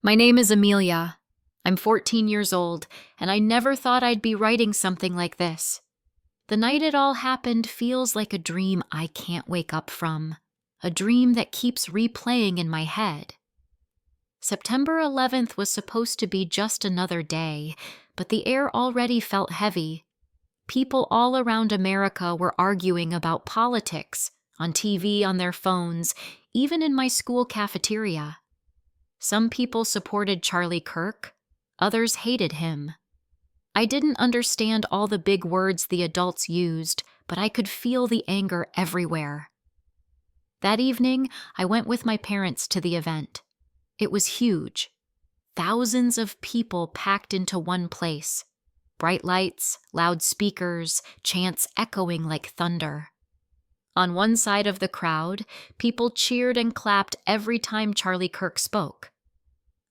My name is Amelia. I'm 14 years old, and I never thought I'd be writing something like this. The night it all happened feels like a dream I can't wake up from, a dream that keeps replaying in my head. September 11th was supposed to be just another day, but the air already felt heavy. People all around America were arguing about politics, on TV, on their phones, even in my school cafeteria. Some people supported Charlie Kirk, others hated him. I didn't understand all the big words the adults used, but I could feel the anger everywhere. That evening, I went with my parents to the event. It was huge. Thousands of people packed into one place. Bright lights, loud speakers, chants echoing like thunder. On one side of the crowd, people cheered and clapped every time Charlie Kirk spoke.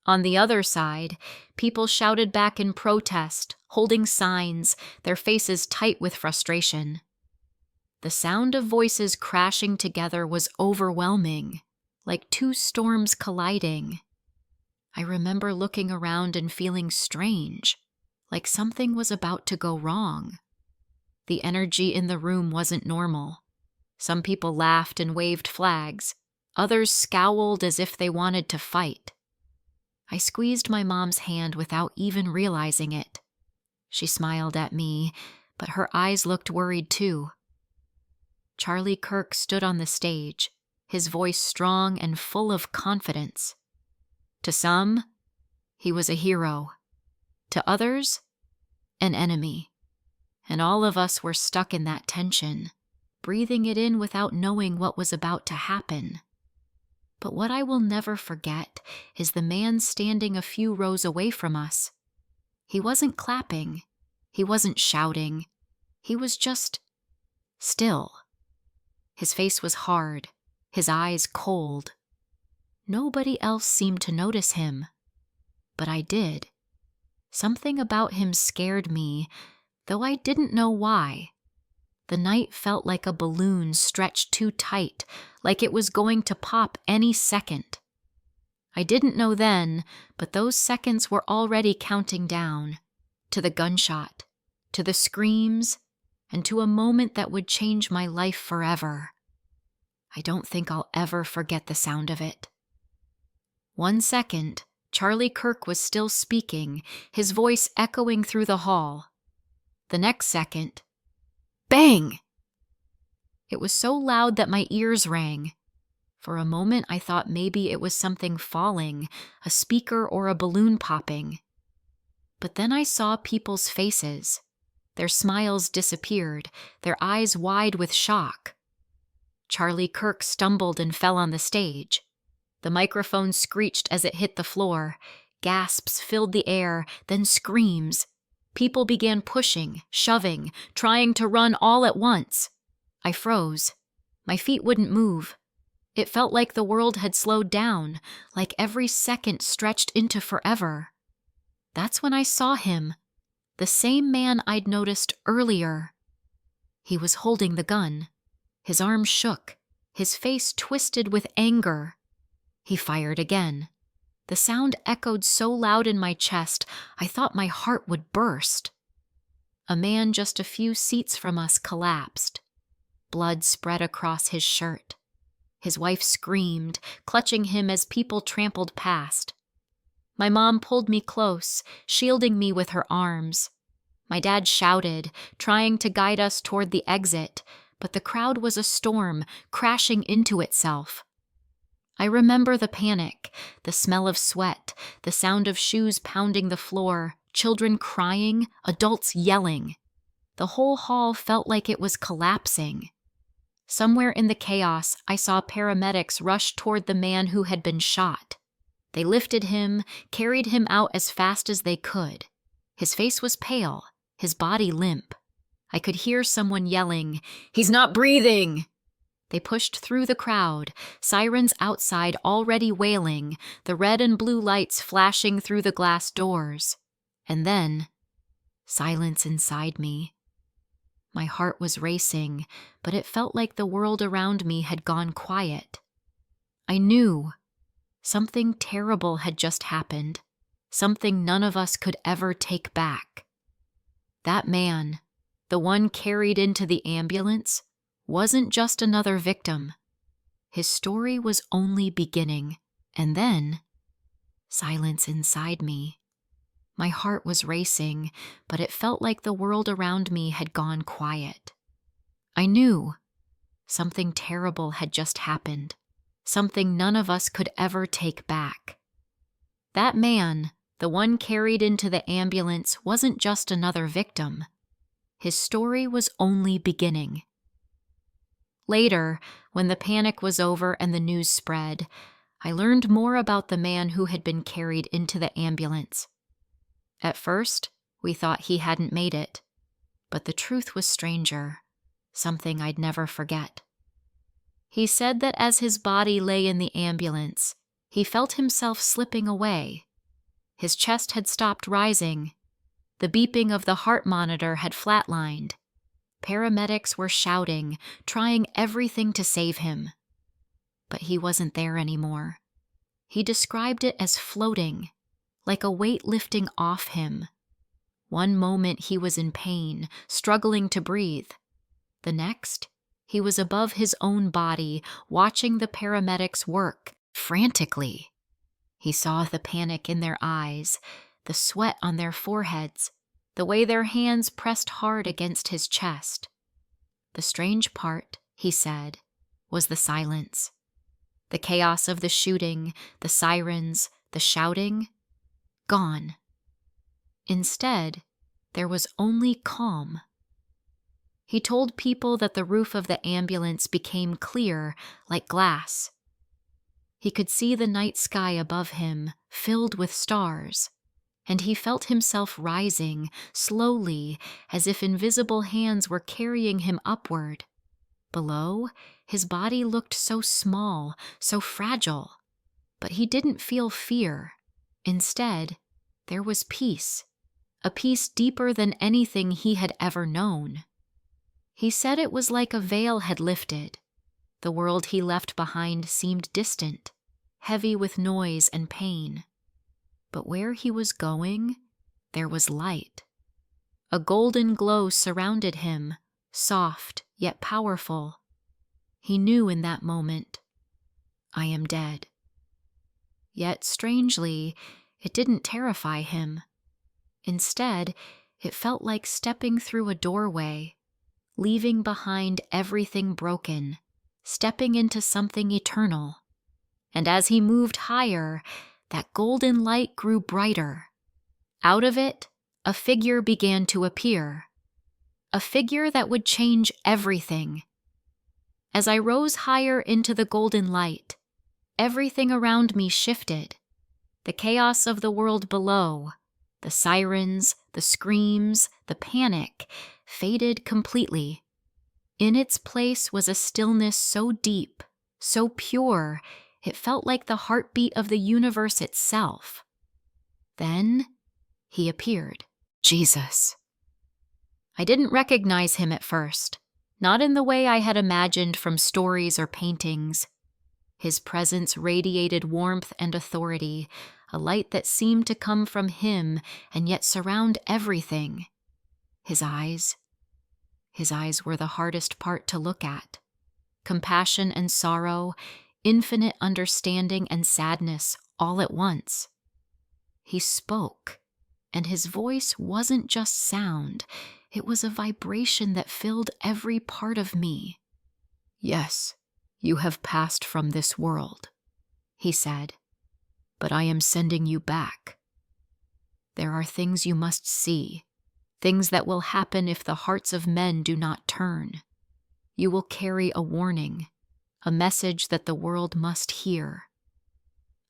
On the other side, people shouted back in protest, holding signs, their faces tight with frustration. The sound of voices crashing together was overwhelming, like two storms colliding. I remember looking around and feeling strange, like something was about to go wrong. The energy in the room wasn't normal. Some people laughed and waved flags. Others scowled as if they wanted to fight. I squeezed my mom's hand without even realizing it. She smiled at me, but her eyes looked worried too. Charlie Kirk stood on the stage, his voice strong and full of confidence. To some, he was a hero. To others, an enemy. And all of us were stuck in that tension, breathing it in without knowing what was about to happen. But what I will never forget is the man standing a few rows away from us. He wasn't clapping. He wasn't shouting. He was just still. His face was hard, his eyes cold. Nobody else seemed to notice him. But I did. Something about him scared me, though I didn't know why. The night felt like a balloon stretched too tight, like it was going to pop any second. I didn't know then, but those seconds were already counting down, to the gunshot, to the screams, and to a moment that would change my life forever. I don't think I'll ever forget the sound of it. 1 second, Charlie Kirk was still speaking, his voice echoing through the hall. The next second, bang! It was so loud that my ears rang. For a moment, I thought maybe it was something falling, a speaker or a balloon popping. But then I saw people's faces. Their smiles disappeared, their eyes wide with shock. Charlie Kirk stumbled and fell on the stage. The microphone screeched as it hit the floor. Gasps filled the air, then screams. People began pushing, shoving, trying to run all at once. I froze. My feet wouldn't move. It felt like the world had slowed down, like every second stretched into forever. That's when I saw him, the same man I'd noticed earlier. He was holding the gun. His arm shook, his face twisted with anger. He fired again. The sound echoed so loud in my chest, I thought my heart would burst. A man just a few seats from us collapsed. Blood spread across his shirt. His wife screamed, clutching him as people trampled past. My mom pulled me close, shielding me with her arms. My dad shouted, trying to guide us toward the exit, but the crowd was a storm, crashing into itself. I remember the panic, the smell of sweat, the sound of shoes pounding the floor, children crying, adults yelling. The whole hall felt like it was collapsing. Somewhere in the chaos, I saw paramedics rush toward the man who had been shot. They lifted him, carried him out as fast as they could. His face was pale, his body limp. I could hear someone yelling, "He's not breathing!" They pushed through the crowd, sirens outside already wailing, the red and blue lights flashing through the glass doors. And then, silence inside me. My heart was racing, but it felt like the world around me had gone quiet. I knew Something terrible had just happened, something none of us could ever take back. That man, the one carried into the ambulance, wasn't just another victim. His story was only beginning, and then silence inside me. My heart was racing, but it felt like the world around me had gone quiet. I knew something terrible had just happened, something none of us could ever take back. That man, the one carried into the ambulance, wasn't just another victim. His story was only beginning. Later, when the panic was over and the news spread, I learned more about the man who had been carried into the ambulance. At first, we thought he hadn't made it, but the truth was stranger, something I'd never forget. He said that as his body lay in the ambulance, he felt himself slipping away. His chest had stopped rising. The beeping of the heart monitor had flatlined. Paramedics were shouting, trying everything to save him. But he wasn't there anymore. He described it as floating, like a weight lifting off him. One moment he was in pain, struggling to breathe. The next, he was above his own body, watching the paramedics work frantically. He saw the panic in their eyes, the sweat on their foreheads, the way their hands pressed hard against his chest. The strange part, he said, was the silence. The chaos of the shooting, the sirens, the shouting, gone. Instead, there was only calm. He told people that the roof of the ambulance became clear, like glass. He could see the night sky above him, filled with stars, and he felt himself rising, slowly, as if invisible hands were carrying him upward. Below, his body looked so small, so fragile, but he didn't feel fear. Instead, there was peace, a peace deeper than anything he had ever known. He said it was like a veil had lifted. The world he left behind seemed distant, heavy with noise and pain. But where he was going, there was light. A golden glow surrounded him, soft yet powerful. He knew in that moment, I am dead. Yet, strangely, it didn't terrify him. Instead, it felt like stepping through a doorway, leaving behind everything broken, stepping into something eternal. And as he moved higher, that golden light grew brighter. Out of it, a figure began to appear. A figure that would change everything. As I rose higher into the golden light, everything around me shifted. The chaos of the world below, the sirens, the screams, the panic, faded completely. In its place was a stillness so deep, so pure, it felt like the heartbeat of the universe itself. Then he appeared. Jesus. I didn't recognize him at first, not in the way I had imagined from stories or paintings. His presence radiated warmth and authority, a light that seemed to come from him and yet surround everything. His eyes were the hardest part to look at. Compassion and sorrow, infinite understanding and sadness all at once. He spoke, and his voice wasn't just sound, it was a vibration that filled every part of me. Yes, you have passed from this world, he said, but I am sending you back. There are things you must see, things that will happen if the hearts of men do not turn. You will carry a warning, a message that the world must hear.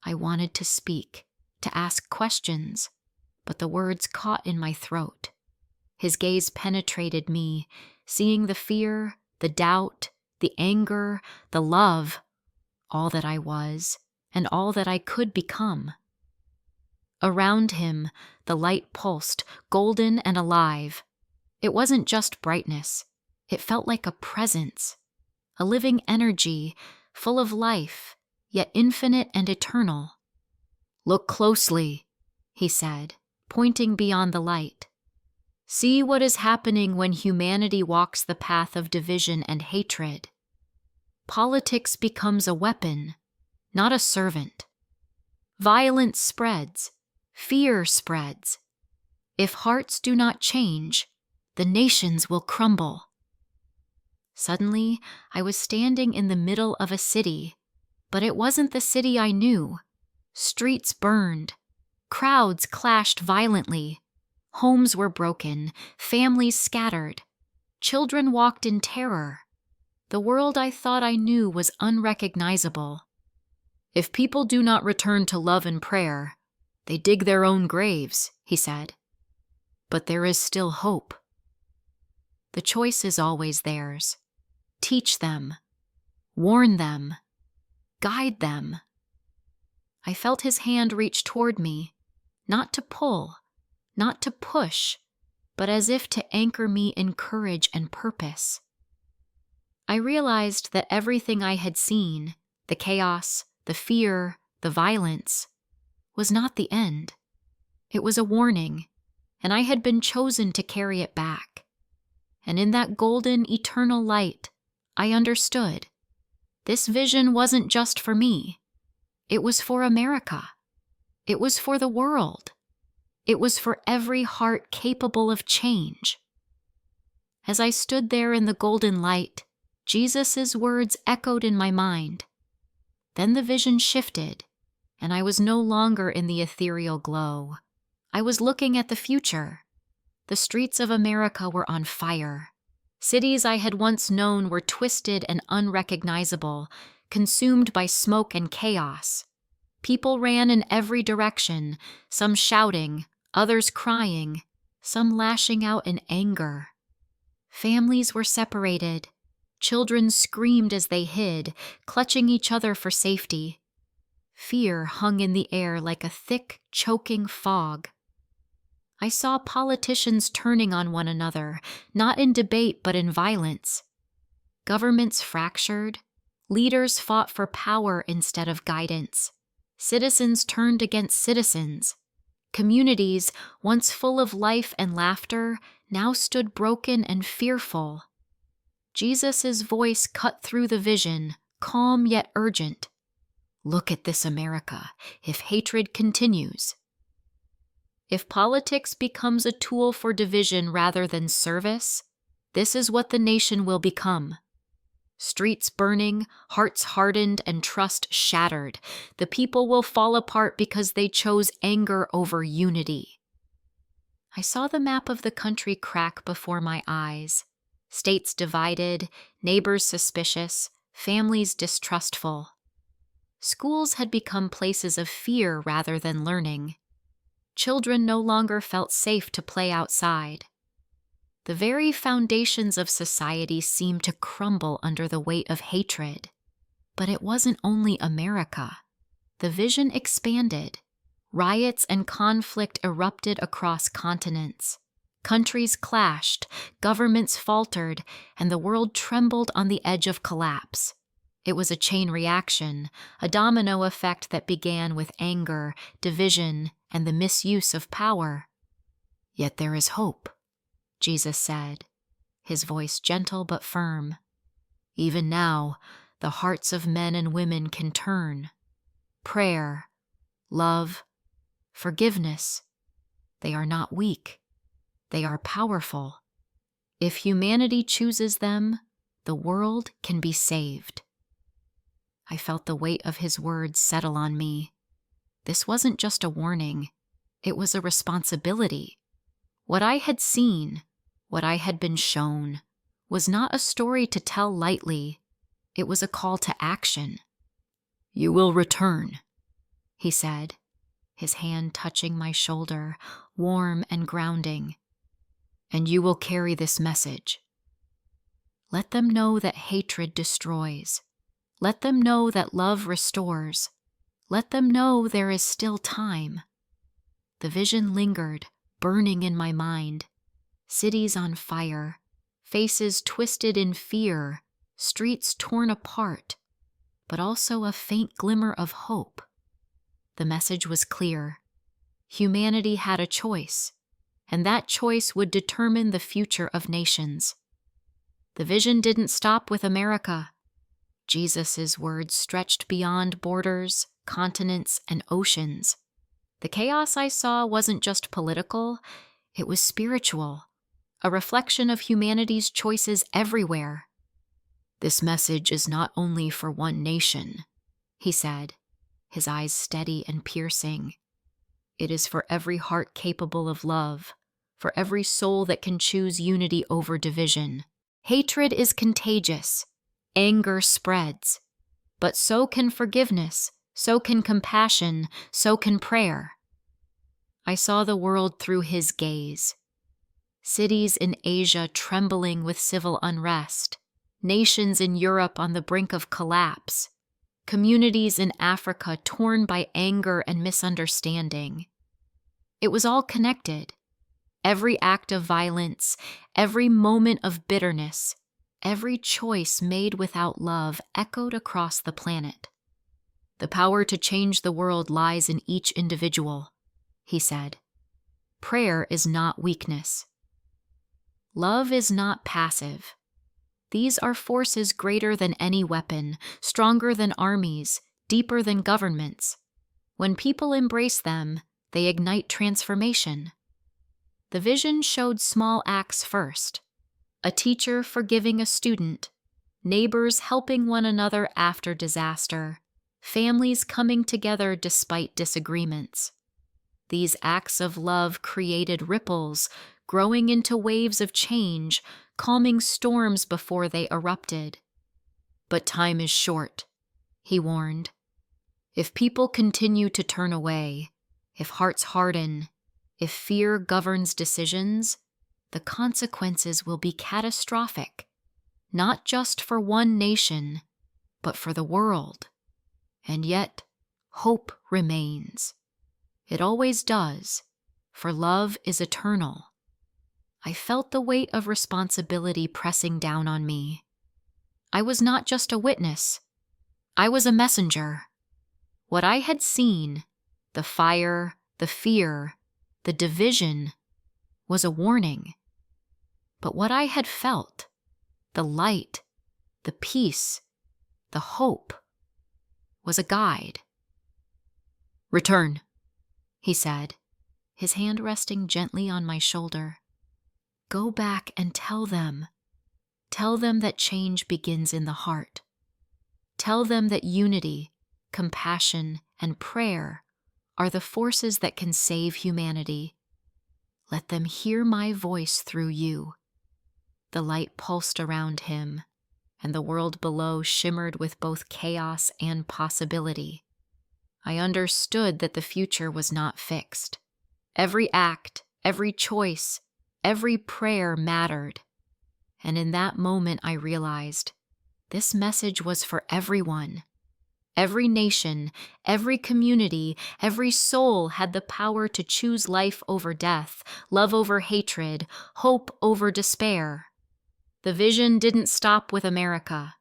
I wanted to speak, to ask questions, but the words caught in my throat. His gaze penetrated me, seeing the fear, the doubt, the anger, the love, all that I was, and all that I could become. Around him, the light pulsed, golden and alive. It wasn't just brightness. It felt like a presence, a living energy, full of life, yet infinite and eternal. "Look closely," he said, pointing beyond the light. "See what is happening when humanity walks the path of division and hatred. Politics becomes a weapon, not a servant. Violence spreads, fear spreads. If hearts do not change, the nations will crumble." Suddenly, I was standing in the middle of a city, but it wasn't the city I knew. Streets burned. Crowds clashed violently. Homes were broken, families scattered. Children walked in terror. The world I thought I knew was unrecognizable. "If people do not return to love and prayer, they dig their own graves," he said. "But there is still hope. The choice is always theirs. Teach them, warn them, guide them." I felt his hand reach toward me, not to pull, not to push, but as if to anchor me in courage and purpose. I realized that everything I had seen, the chaos, the fear, the violence, was not the end. It was a warning, and I had been chosen to carry it back. And in that golden, eternal light, I understood. This vision wasn't just for me. It was for America. It was for the world. It was for every heart capable of change. As I stood there in the golden light, Jesus' words echoed in my mind. Then the vision shifted, and I was no longer in the ethereal glow. I was looking at the future. The streets of America were on fire. Cities I had once known were twisted and unrecognizable, consumed by smoke and chaos. People ran in every direction, some shouting, others crying, some lashing out in anger. Families were separated. Children screamed as they hid, clutching each other for safety. Fear hung in the air like a thick, choking fog. I saw politicians turning on one another, not in debate but in violence. Governments fractured. Leaders fought for power instead of guidance. Citizens turned against citizens. Communities, once full of life and laughter, now stood broken and fearful. Jesus' voice cut through the vision, calm yet urgent. "Look at this America, if hatred continues." If politics becomes a tool for division rather than service, this is what the nation will become. Streets burning, hearts hardened, and trust shattered. The people will fall apart because they chose anger over unity. I saw the map of the country crack before my eyes. States divided, neighbors suspicious, families distrustful. Schools had become places of fear rather than learning. Children no longer felt safe to play outside. The very foundations of society seemed to crumble under the weight of hatred. But it wasn't only America. The vision expanded. Riots and conflict erupted across continents. Countries clashed, governments faltered, and the world trembled on the edge of collapse. It was a chain reaction, a domino effect that began with anger, division, and the misuse of power. "Yet there is hope," Jesus said, his voice gentle but firm. "Even now, the hearts of men and women can turn. Prayer, love, forgiveness, they are not weak. They are powerful. If humanity chooses them, the world can be saved." I felt the weight of his words settle on me. This wasn't just a warning. It was a responsibility. What I had seen, what I had been shown, was not a story to tell lightly. It was a call to action. "You will return," he said, his hand touching my shoulder, warm and grounding. "And you will carry this message. Let them know that hatred destroys. Let them know that love restores. Let them know there is still time." The vision lingered, burning in my mind. Cities on fire, faces twisted in fear, streets torn apart. but also a faint glimmer of hope. The message was clear. Humanity had a choice, and that choice would determine the future of nations. The vision didn't stop with America. Jesus' words stretched beyond borders, continents, and oceans. The chaos I saw wasn't just political, it was spiritual, a reflection of humanity's choices everywhere. "This message is not only for one nation," he said, his eyes steady and piercing. "It is for every heart capable of love, for every soul that can choose unity over division. Hatred is contagious. Anger spreads. But so can forgiveness, so can compassion, so can prayer." I saw the world through his gaze. Cities in Asia trembling with civil unrest, nations in Europe on the brink of collapse, communities in Africa torn by anger and misunderstanding. It was all connected. Every act of violence, every moment of bitterness, every choice made without love echoed across the planet. "The power to change the world lies in each individual," he said. "Prayer is not weakness. Love is not passive. These are forces greater than any weapon, stronger than armies, deeper than governments. When people embrace them, they ignite transformation." The vision showed small acts first. A teacher forgiving a student, neighbors helping one another after disaster, families coming together despite disagreements. These acts of love created ripples, growing into waves of change, calming storms before they erupted. "But time is short," he warned. "If people continue to turn away, if hearts harden, if fear governs decisions, the consequences will be catastrophic, not just for one nation, but for the world. And yet, hope remains. It always does, for love is eternal." I felt the weight of responsibility pressing down on me. I was not just a witness. I was a messenger. What I had seen, the fire, the fear, the division, was a warning. But what I had felt, the light, the peace, the hope, was a guide. "Return," he said, his hand resting gently on my shoulder. "Go back and tell them. Tell them that change begins in the heart. Tell them that unity, compassion, and prayer are the forces that can save humanity. Let them hear my voice through you." The light pulsed around him, and the world below shimmered with both chaos and possibility. I understood that the future was not fixed. Every act, every choice, every prayer mattered. And in that moment I realized this message was for everyone. Every nation, every community, every soul had the power to choose life over death, love over hatred, hope over despair. The vision didn't stop with America.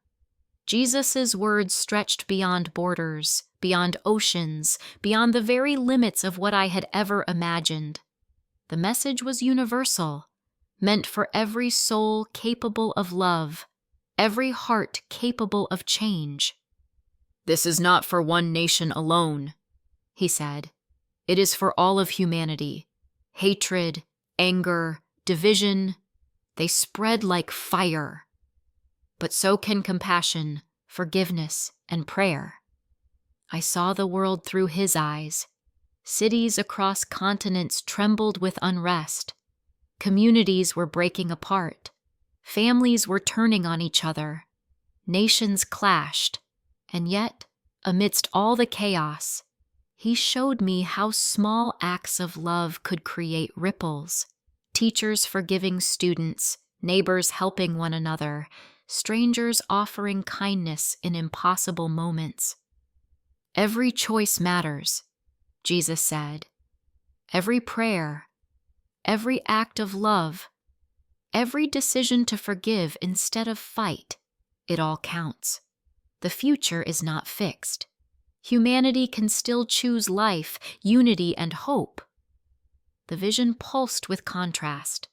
Jesus' words stretched beyond borders, beyond oceans, beyond the very limits of what I had ever imagined. The message was universal, meant for every soul capable of love, every heart capable of change. "This is not for one nation alone," he said. "It is for all of humanity. Hatred, anger, division, they spread like fire. But so can compassion, forgiveness, and prayer." I saw the world through his eyes. Cities across continents trembled with unrest. Communities were breaking apart. Families were turning on each other. Nations clashed. And yet, amidst all the chaos, he showed me how small acts of love could create ripples. Teachers forgiving students, neighbors helping one another, strangers offering kindness in impossible moments. "Every choice matters," Jesus said. "Every prayer, every act of love, every decision to forgive instead of fight, it all counts. The future is not fixed. Humanity can still choose life, unity, and hope. The vision pulsed with contrast.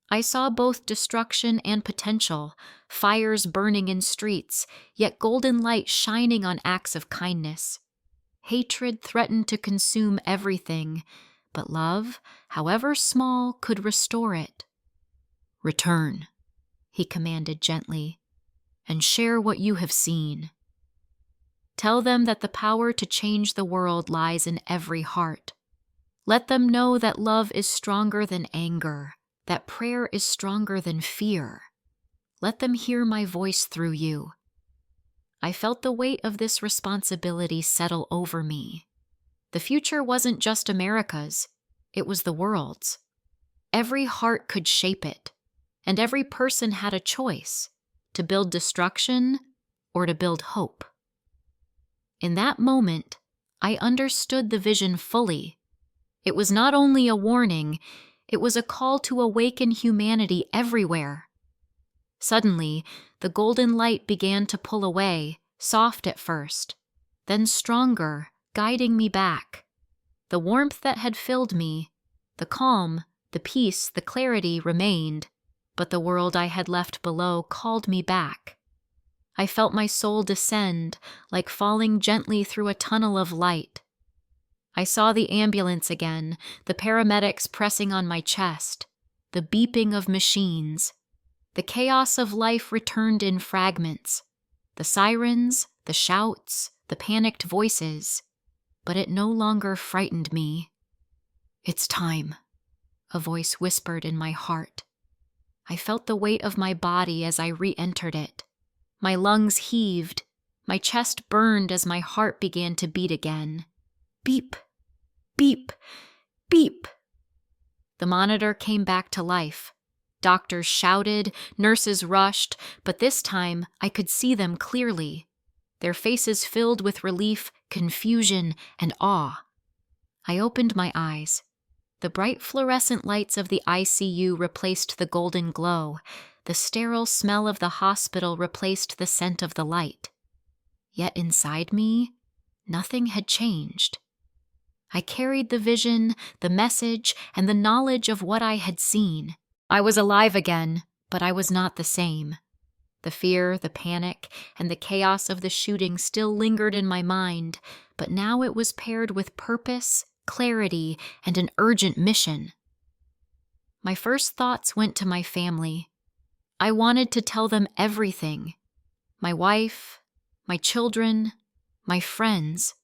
I saw both destruction and potential, fires burning in streets, yet golden light shining on acts of kindness. Hatred threatened to consume everything, but love, however small, could restore it. "Return," he commanded gently, "and share what you have seen. Tell them that the power to change the world lies in every heart. Let them know that love is stronger than anger, that prayer is stronger than fear. Let them hear my voice through you." I felt the weight of this responsibility settle over me. The future wasn't just America's, it was the world's. Every heart could shape it, and every person had a choice, to build destruction or to build hope. In that moment, I understood the vision fully. It was not only a warning, it was a call to awaken humanity everywhere. Suddenly, the golden light began to pull away, soft at first, then stronger, guiding me back. The warmth that had filled me, the calm, the peace, the clarity remained, but the world I had left below called me back. I felt my soul descend, like falling gently through a tunnel of light. I saw the ambulance again, the paramedics pressing on my chest, the beeping of machines. The chaos of life returned in fragments, the sirens, the shouts, the panicked voices, but it no longer frightened me. "It's time," a voice whispered in my heart. I felt the weight of my body as I re-entered it. My lungs heaved, my chest burned as my heart began to beat again. Beep, beep, beep. The monitor came back to life. Doctors shouted, nurses rushed, but this time I could see them clearly, their faces filled with relief, confusion, and awe. I opened my eyes. The bright fluorescent lights of the ICU replaced the golden glow. The sterile smell of the hospital replaced the scent of the light. Yet inside me, nothing had changed. I carried the vision, the message, and the knowledge of what I had seen. I was alive again, but I was not the same. The fear, the panic, and the chaos of the shooting still lingered in my mind, but now it was paired with purpose, clarity, and an urgent mission. My first thoughts went to my family. I wanted to tell them everything. My wife, my children, my friends.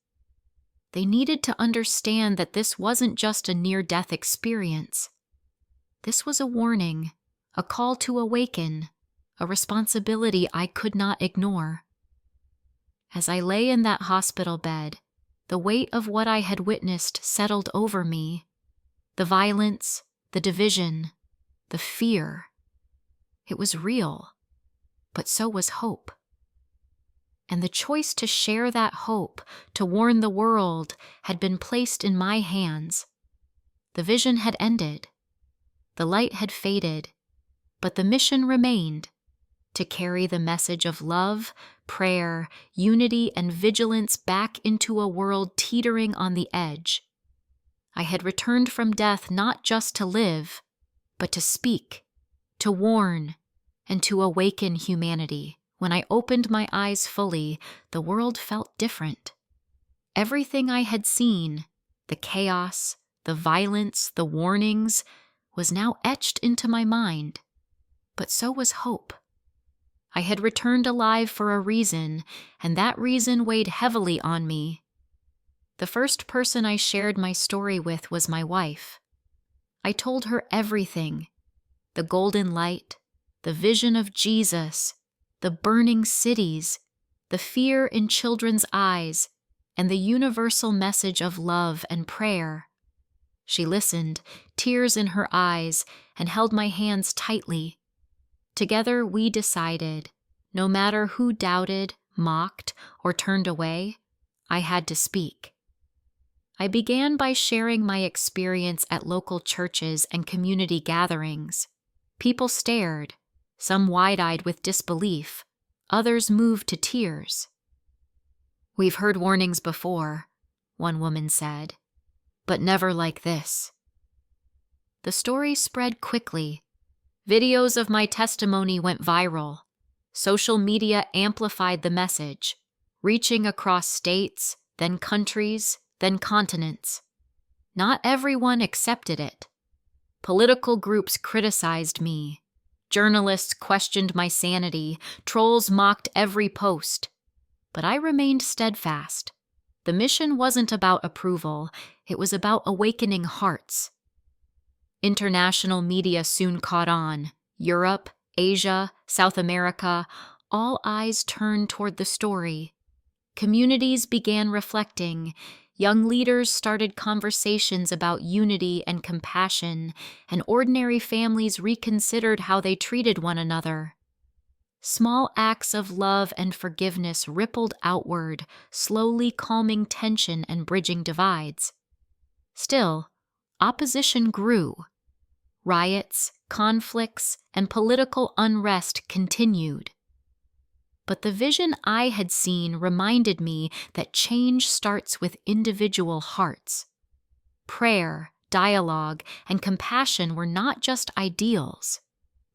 They needed to understand that this wasn't just a near-death experience. This was a warning, a call to awaken, a responsibility I could not ignore. As I lay in that hospital bed, the weight of what I had witnessed settled over me. The violence, the division, the fear. It was real, but so was hope. And the choice to share that hope, to warn the world, had been placed in my hands. The vision had ended. The light had faded, but the mission remained, to carry the message of love, prayer, unity, and vigilance back into a world teetering on the edge. I had returned from death not just to live, but to speak, to warn, and to awaken humanity. When I opened my eyes fully, the world felt different. Everything I had seen, the chaos, the violence, the warnings, was now etched into my mind. But so was hope. I had returned alive for a reason, and that reason weighed heavily on me. The first person I shared my story with was my wife. I told her everything: the golden light, the vision of Jesus, the burning cities, the fear in children's eyes, and the universal message of love and prayer. She listened, tears in her eyes, and held my hands tightly. Together we decided, no matter who doubted, mocked, or turned away, I had to speak. I began by sharing my experience at local churches and community gatherings. People stared, some wide-eyed with disbelief, others moved to tears. "We've heard warnings before," one woman said, "but never like this." The story spread quickly. Videos of my testimony went viral. Social media amplified the message, reaching across states, then countries, then continents. Not everyone accepted it. Political groups criticized me. Journalists questioned my sanity. Trolls mocked every post. But I remained steadfast. The mission wasn't about approval. It was about awakening hearts. International media soon caught on. Europe, Asia, South America, all eyes turned toward the story. Communities began reflecting. Young leaders started conversations about unity and compassion, and ordinary families reconsidered how they treated one another. Small acts of love and forgiveness rippled outward, slowly calming tension and bridging divides. Still, opposition grew. Riots, conflicts, and political unrest continued. But the vision I had seen reminded me that change starts with individual hearts. Prayer, dialogue, and compassion were not just ideals.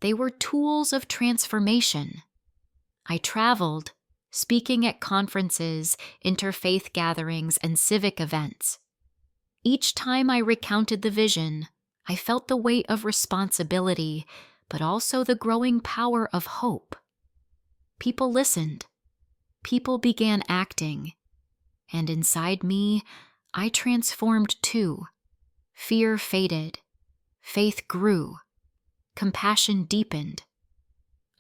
They were tools of transformation. I traveled, speaking at conferences, interfaith gatherings, and civic events. Each time I recounted the vision, I felt the weight of responsibility, but also the growing power of hope. People listened. People began acting. And inside me, I transformed too. Fear faded. Faith grew. Compassion deepened.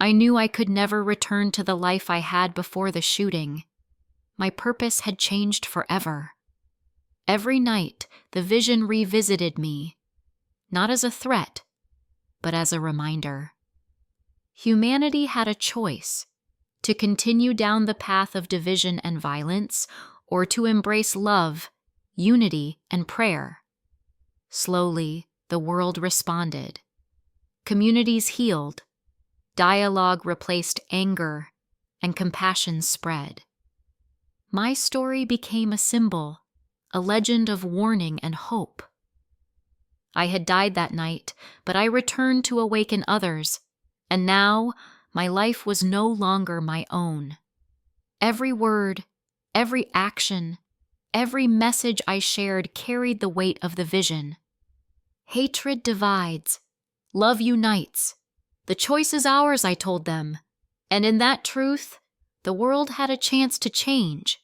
I knew I could never return to the life I had before the shooting. My purpose had changed forever. Every night, the vision revisited me, not as a threat, but as a reminder. Humanity had a choice: to continue down the path of division and violence, or to embrace love, unity, and prayer. Slowly, the world responded. Communities healed. Dialogue replaced anger, and compassion spread. My story became a symbol, a legend of warning and hope. I had died that night, but I returned to awaken others, and now my life was no longer my own. Every word, every action, every message I shared carried the weight of the vision. Hatred divides. Love unites. The choice is ours, I told them. And in that truth, the world had a chance to change.